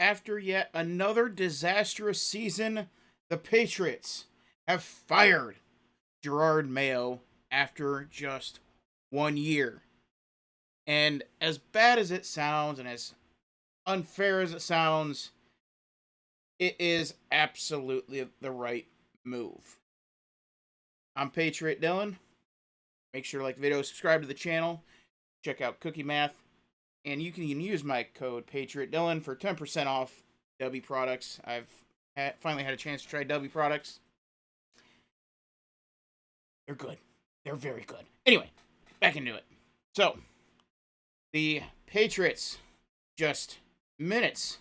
after yet another disastrous season, the Patriots have fired Jarod Mayo after just 1 year. And as bad as it sounds and as unfair as it sounds, it is absolutely the right move. I'm Patriot Dylan. Make sure to like the video, subscribe to the channel, check out Cookie Math, and you can use my code Patriot Dylan for 10% off W products. I've finally had a chance to try W products. They're good. They're very good. Anyway, back into it. So, the Patriots, just minutes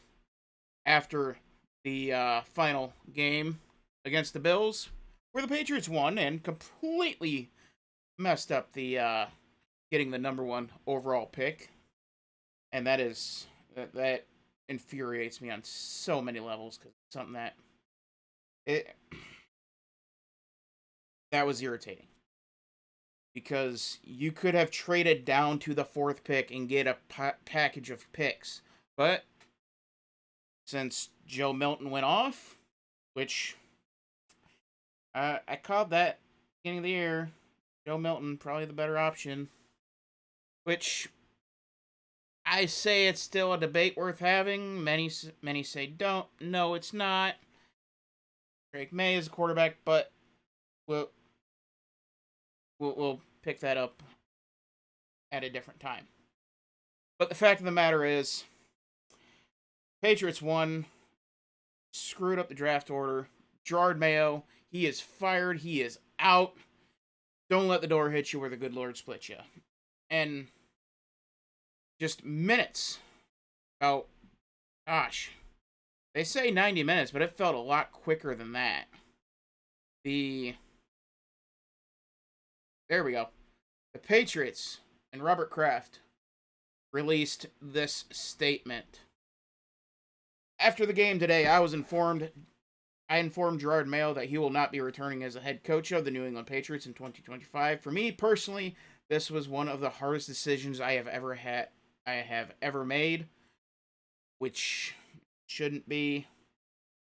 after the final game against the Bills, where the Patriots won and completely messed up the getting the number one overall pick, and that infuriates me on so many levels because it's something that was irritating, because you could have traded down to the fourth pick and get a package of picks, but since Joe Milton went off, which I called that beginning of the year, Joe Milton probably the better option, which I say it's still a debate worth having. Many say don't. No, it's not. Drake May is a quarterback, but we'll pick that up at a different time. But the fact of the matter is, Patriots won, screwed up the draft order. Jarod Mayo, he is fired. He is out. Don't let the door hit you where the good Lord split you. And just minutes. Oh, gosh. They say 90 minutes, but it felt a lot quicker than that. There we go. The Patriots and Robert Kraft released this statement. After the game today, I informed Jarod Mayo that he will not be returning as a head coach of the New England Patriots in 2025. For me personally, this was one of the hardest decisions I have ever made, which shouldn't be.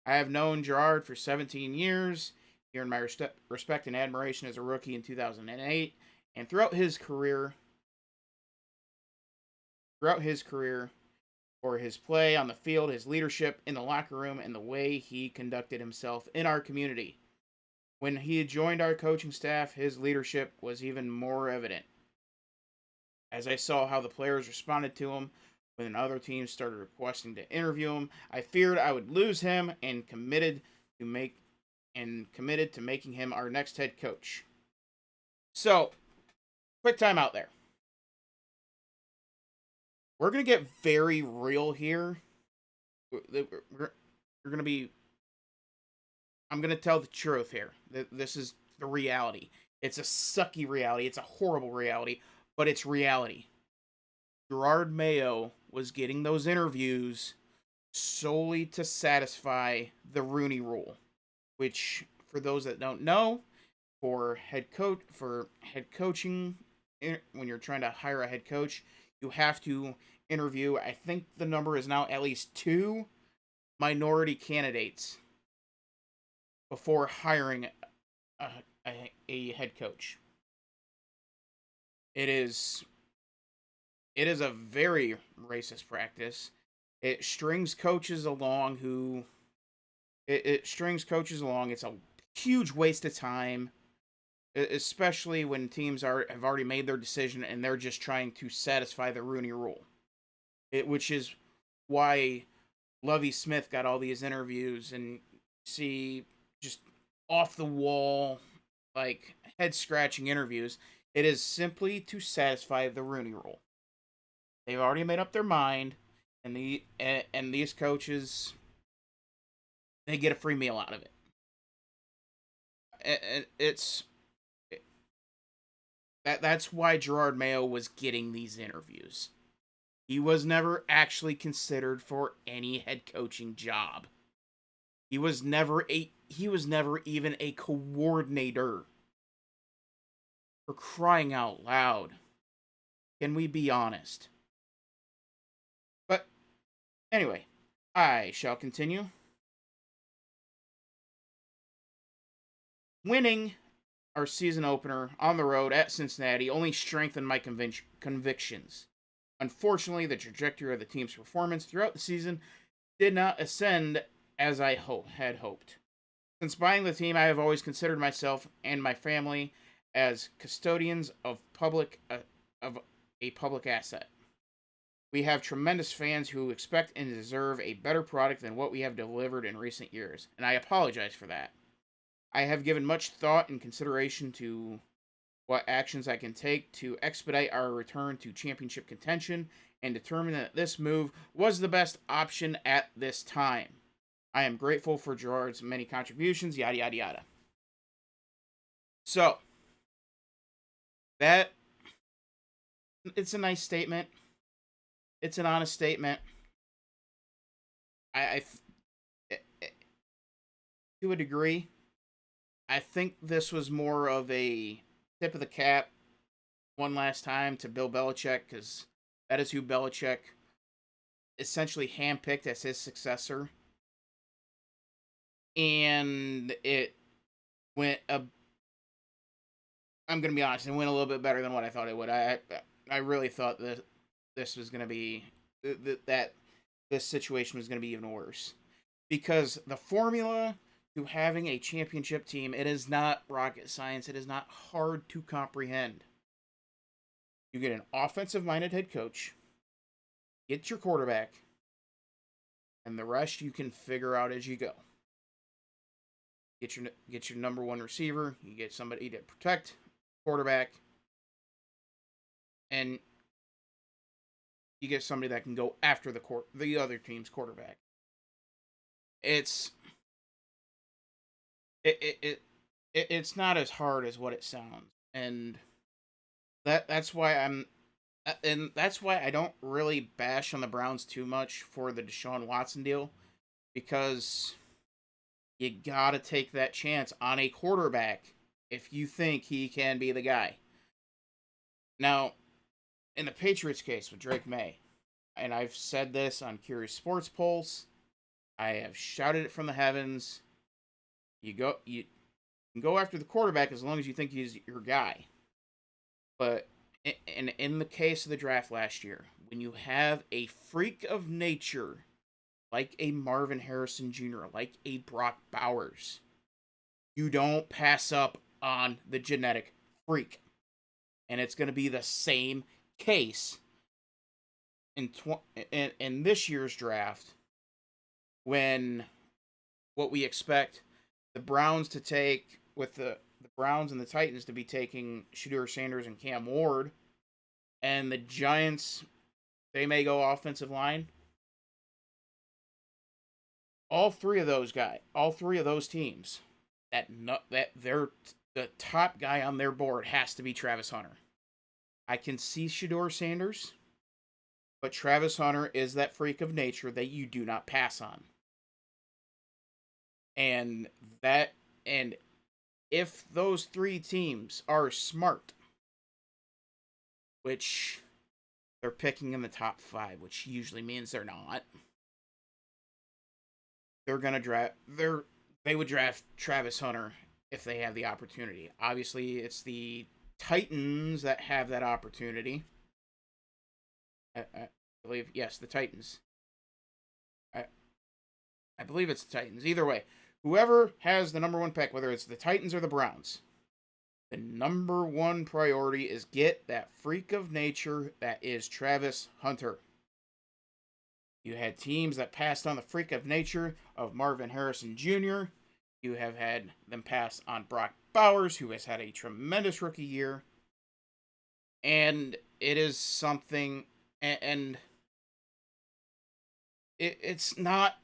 I have known Jarod for 17 years, he earned my respect and admiration as a rookie in 2008, and throughout his career, for his play on the field, his leadership in the locker room, and the way he conducted himself in our community. When he joined our coaching staff, his leadership was even more evident. As I saw how the players responded to him when other teams started requesting to interview him, I feared I would lose him and committed to making him our next head coach. So, quick time out there. We're going to get very real here. I'm going to tell the truth here. This is the reality. It's a sucky reality. It's a horrible reality, but it's reality. Jarod Mayo was getting those interviews solely to satisfy the Rooney Rule, which, for those that don't know, for head coaching, when you're trying to hire a head coach, you have to interview, I think the number is now at least 2 minority candidates before hiring a head coach. It is a very racist practice. It strings coaches along It's a huge waste of time, especially when teams have already made their decision and they're just trying to satisfy the Rooney Rule. Which is why Lovie Smith got all these interviews and see just off the wall, like head-scratching interviews. It is simply to satisfy the Rooney Rule. They've already made up their mind, and these coaches, they get a free meal out of it. That's why Jarod Mayo was getting these interviews. He was never actually considered for any head coaching job. He was never even a coordinator. For crying out loud. Can we be honest? But anyway, I shall continue. Winning our season opener on the road at Cincinnati only strengthened my convictions. Unfortunately, the trajectory of the team's performance throughout the season did not ascend as I had hoped. Since buying the team, I have always considered myself and my family as custodians of a public asset. We have tremendous fans who expect and deserve a better product than what we have delivered in recent years, and I apologize for that. I have given much thought and consideration to what actions I can take to expedite our return to championship contention and determine that this move was the best option at this time. I am grateful for Jarrod's many contributions, yada yada yada. So, that it's a nice statement. It's an honest statement. I to a degree, I think this was more of a tip of the cap one last time to Bill Belichick, because that is who Belichick essentially handpicked as his successor. And it went I'm going to be honest, it went a little bit better than what I thought it would. I really thought that this was going to be that this situation was going to be even worse, because the formula to having a championship team, it is not rocket science. It is not hard to comprehend. You get an offensive-minded head coach, get your quarterback, and the rest you can figure out as you go. Get your number one receiver. You get somebody to protect quarterback, and you get somebody that can go after the other team's quarterback. It's it's not as hard as what it sounds, and that's why I don't really bash on the Browns too much for the Deshaun Watson deal, because you gotta take that chance on a quarterback if you think he can be the guy. Now, in the Patriots case with Drake May, and I've said this on Curious Sports Pulse, I have shouted it from the heavens. You can go after the quarterback as long as you think he's your guy. But in the case of the draft last year, when you have a freak of nature like a Marvin Harrison Jr., like a Brock Bowers, you don't pass up on the genetic freak. And it's going to be the same case in this year's draft, when what we expect the Browns to take, with the Browns and the Titans to be taking Shedeur Sanders and Cam Ward, and the Giants, they may go offensive line. All three of those teams, that they're the top guy on their board has to be Travis Hunter. I can see Shedeur Sanders, but Travis Hunter is that freak of nature that you do not pass on. And if those three teams are smart, which they're picking in the top 5, which usually means they're not, they're gonna draft. They would draft Travis Hunter if they have the opportunity. Obviously, it's the Titans that have that opportunity. I believe, yes, the Titans. I believe it's the Titans. Either way, whoever has the number one pick, whether it's the Titans or the Browns, the number one priority is get that freak of nature that is Travis Hunter. You had teams that passed on the freak of nature of Marvin Harrison Jr. You have had them pass on Brock Bowers, who has had a tremendous rookie year. And it is something, and it's not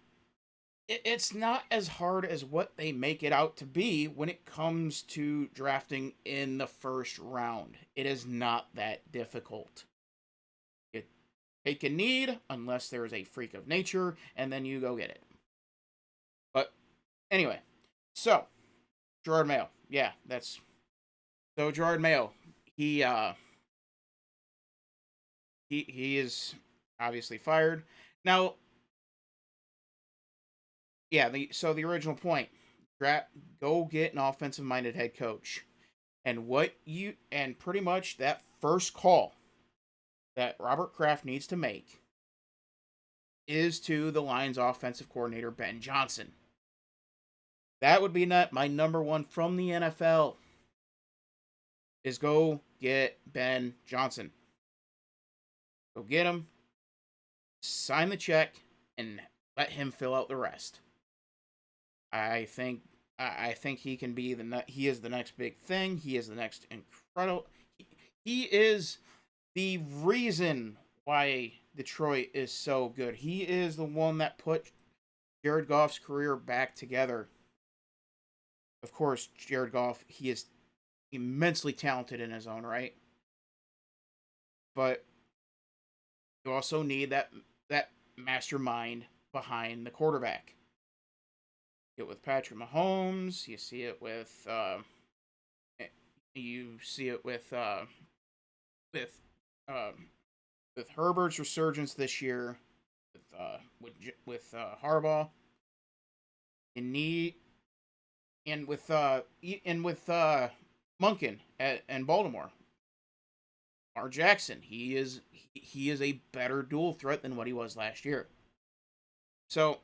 as hard as what they make it out to be when it comes to drafting in the first round. It is not that difficult. You take a need, unless there is a freak of nature, and then you go get it. But anyway, so Jarod Mayo, Jarod Mayo. He is obviously fired now. yeah, the original point, go get an offensive minded head coach. And pretty much that first call that Robert Kraft needs to make is to the Lions offensive coordinator Ben Johnson. That would be my number one from the NFL is go get Ben Johnson. Go get him, sign the check, and let him fill out the rest. I think I think he can be he is the next big thing. He is the next incredible. He is the reason why Detroit is so good. He is the one that put Jared Goff's career back together. Of course, Jared Goff, he is immensely talented in his own right, but you also need that mastermind behind the quarterback. You see it with Patrick Mahomes. You see it with with uh, with Herbert's resurgence this year. With Harbaugh. You need and with Munkin and Baltimore. Lamar Jackson, he is a better dual threat than what he was last year. So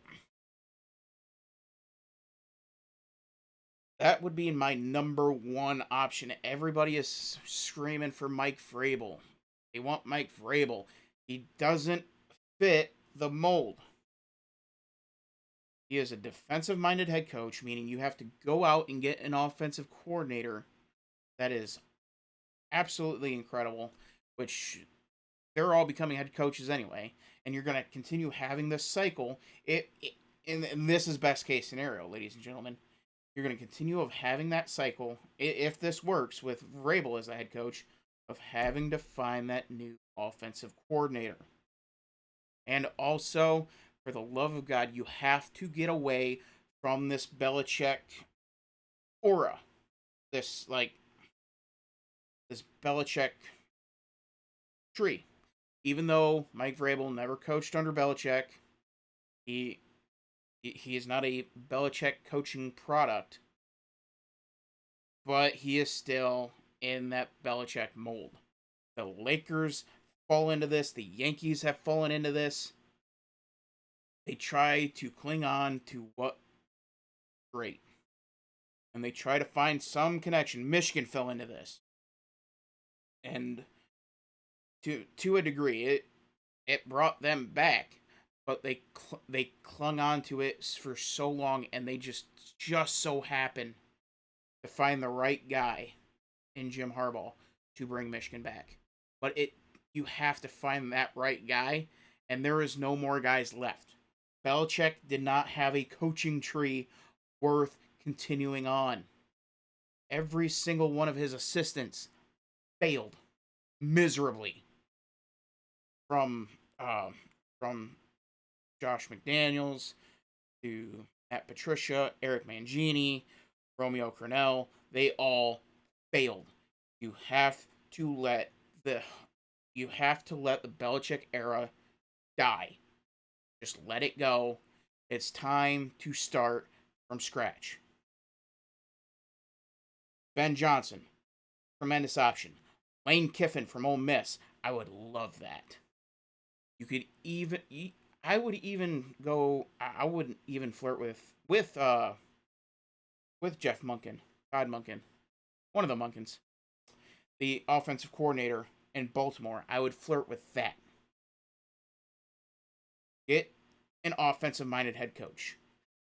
that would be my number one option. Everybody is screaming for Mike Vrabel. They want Mike Vrabel. He doesn't fit the mold. He is a defensive-minded head coach, meaning you have to go out and get an offensive coordinator that is absolutely incredible, which they're all becoming head coaches anyway, and you're going to continue having this cycle. And this is best case scenario, ladies and gentlemen. You're going to continue of having that cycle, if this works with Vrabel as the head coach, of having to find that new offensive coordinator. And also, for the love of God, you have to get away from this Belichick aura. This Belichick tree. Even though Mike Vrabel never coached under Belichick, he is not a Belichick coaching product, but he is still in that Belichick mold. The Lakers fall into this. The Yankees have fallen into this. They try to cling on to what great. And they try to find some connection. Michigan fell into this. And to a degree, it brought them back, but they clung on to it for so long, and they just so happen to find the right guy in Jim Harbaugh to bring Michigan back. But you have to find that right guy, and there is no more guys left. Belichick did not have a coaching tree worth continuing on. Every single one of his assistants failed miserably. From Josh McDaniels to Matt Patricia, Eric Mangini, Romeo Crennel, they all failed. You have to let the Belichick era die. Just let it go. It's time to start from scratch. Ben Johnson, tremendous option. Lane Kiffin from Ole Miss, I would love that. You could even, I would even go. I wouldn't even flirt with Jeff Munkin, Todd Munkin, one of the Munkins, the offensive coordinator in Baltimore. I would flirt with that. Get an offensive-minded head coach.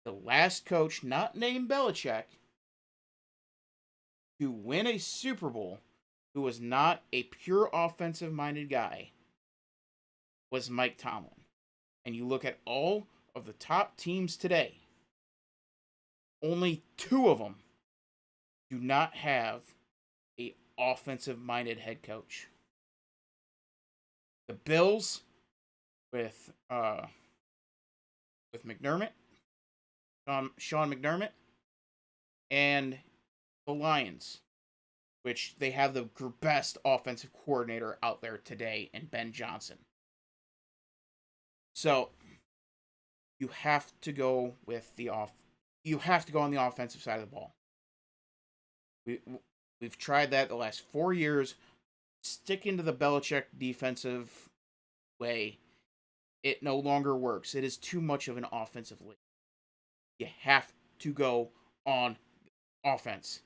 The last coach not named Belichick to win a Super Bowl who was not a pure offensive-minded guy was Mike Tomlin. And you look at all of the top teams today, only 2 of them do not have a offensive-minded head coach. The Bills with McDermott, Sean McDermott, and the Lions, which they have the best offensive coordinator out there today in Ben Johnson. So, you have to go with the off. You have to go on the offensive side of the ball. We we've tried that the last 4 years. Sticking to the Belichick defensive way, it no longer works. It is too much of an offensive league. You have to go on offense.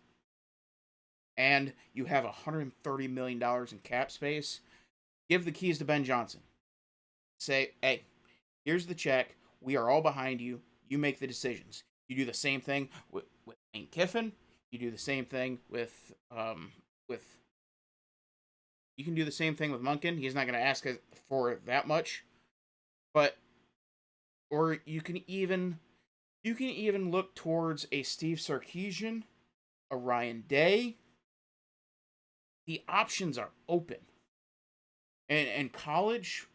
And you have $130 million in cap space. Give the keys to Ben Johnson. Say, hey, here's the check. We are all behind you. You make the decisions. You do the same thing with Lane Kiffin. You do the same thing with you can do the same thing with Munkin. He's not going to ask for that much, but or you can even look towards a Steve Sarkisian, a Ryan Day. The options are open. And college,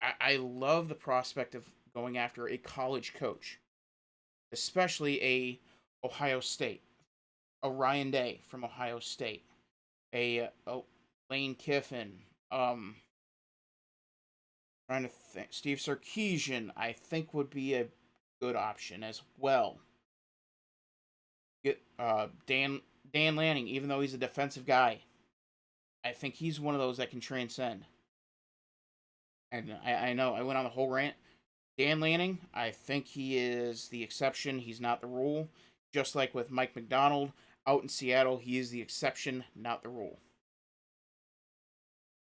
I love the prospect of going after a college coach, especially a Ohio State, a Ryan Day from Ohio State, a Lane Kiffin, trying to think, Steve Sarkisian, I think would be a good option as well. Get Dan Lanning, even though he's a defensive guy, I think he's one of those that can transcend. And I know I went on the whole rant. Dan Lanning, I think he is the exception. He's not the rule. Just like with Mike McDonald out in Seattle, he is the exception, not the rule.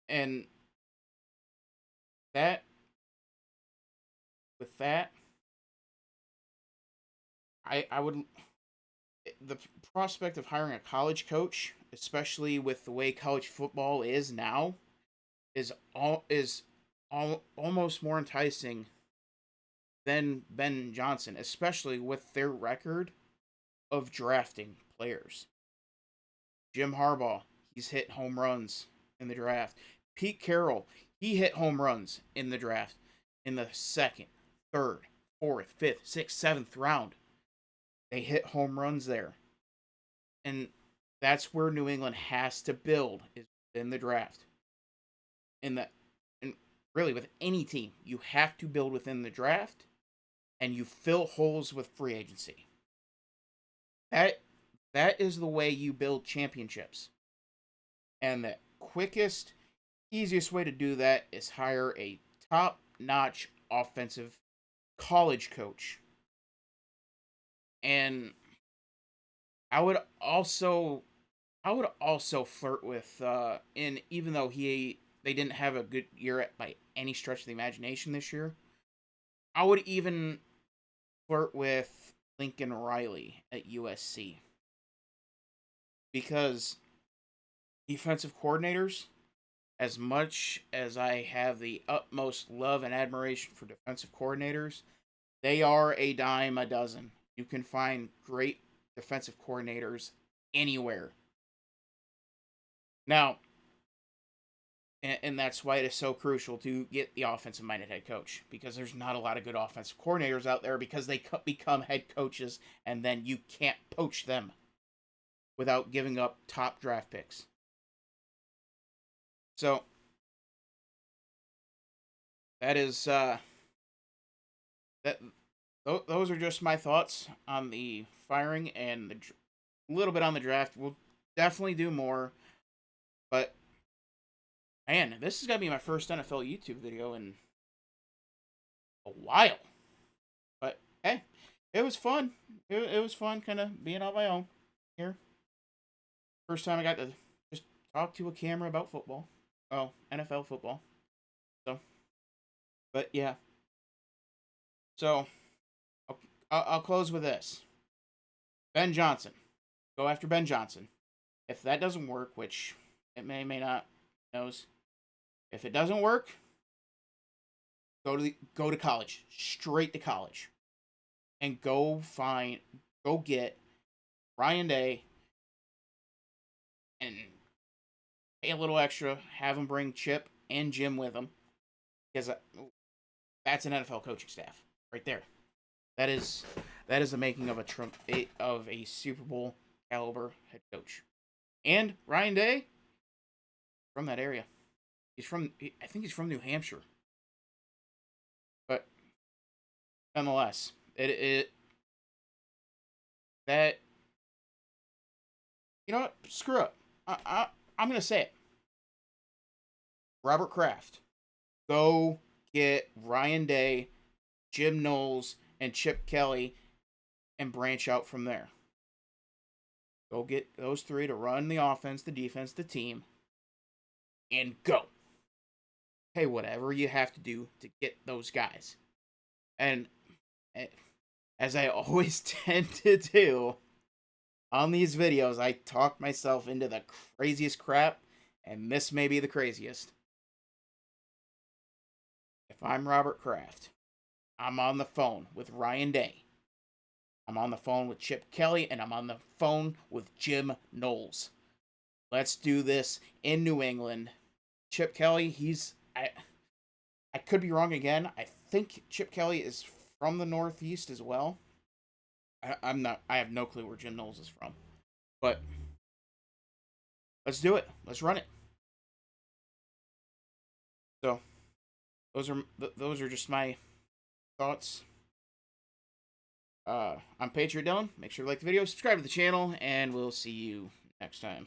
And that, with that, I would the prospect of hiring a college coach, especially with the way college football is now, is almost more enticing than Ben Johnson, especially with their record of drafting players. Jim Harbaugh, he's hit home runs in the draft. Pete Carroll, he hit home runs in the draft in the second, third, fourth, fifth, sixth, seventh round. They hit home runs there. And that's where New England has to build is in the draft. And really with any team, you have to build within the draft and you fill holes with free agency. That is the way you build championships. And the quickest, easiest way to do that is hire a top-notch offensive college coach. And I would also flirt with and even though they didn't have a good year by any stretch of the imagination this year, I would even flirt with Lincoln Riley at USC. Because defensive coordinators, as much as I have the utmost love and admiration for defensive coordinators, they are a dime a dozen. You can find great defensive coordinators anywhere. Now, and that's why it is so crucial to get the offensive minded head coach, because there's not a lot of good offensive coordinators out there because they become head coaches and then you can't poach them without giving up top draft picks. So that is that. Those are just my thoughts on the firing and a little bit on the draft. We'll definitely do more, but man, this is gonna be my first NFL YouTube video in a while. But hey, it was fun. It was fun, kind of being on my own here. First time I got to just talk to a camera about football. Oh, NFL football. So, but yeah. So, I'll close with this. Ben Johnson. Go after Ben Johnson. If that doesn't work, which it may not, who knows. If it doesn't work, go to college. Straight to college. And go get Ryan Day and pay a little extra, have him bring Chip and Jim with him. Because that's an NFL coaching staff right there. That is the making of a Super Bowl caliber head coach. And Ryan Day from that area. I think he's from New Hampshire. But nonetheless, it that you know what? Screw it. I'm gonna say it. Robert Kraft, go get Ryan Day, Jim Knowles, and Chip Kelly, and branch out from there. Go get those three to run the offense, the defense, the team, and go. Hey, whatever you have to do to get those guys. And as I always tend to do on these videos, I talk myself into the craziest crap, and this may be the craziest. If I'm Robert Kraft, I'm on the phone with Ryan Day. I'm on the phone with Chip Kelly, and I'm on the phone with Jim Knowles. Let's do this in New England. Chip Kelly, I could be wrong again. I think Chip Kelly is from the Northeast as well. I'm not. I have no clue where Jim Knowles is from, but let's do it. Let's run it. So those are just my thoughts. I'm Patriot Dylan. Make sure to like the video, subscribe to the channel, and we'll see you next time.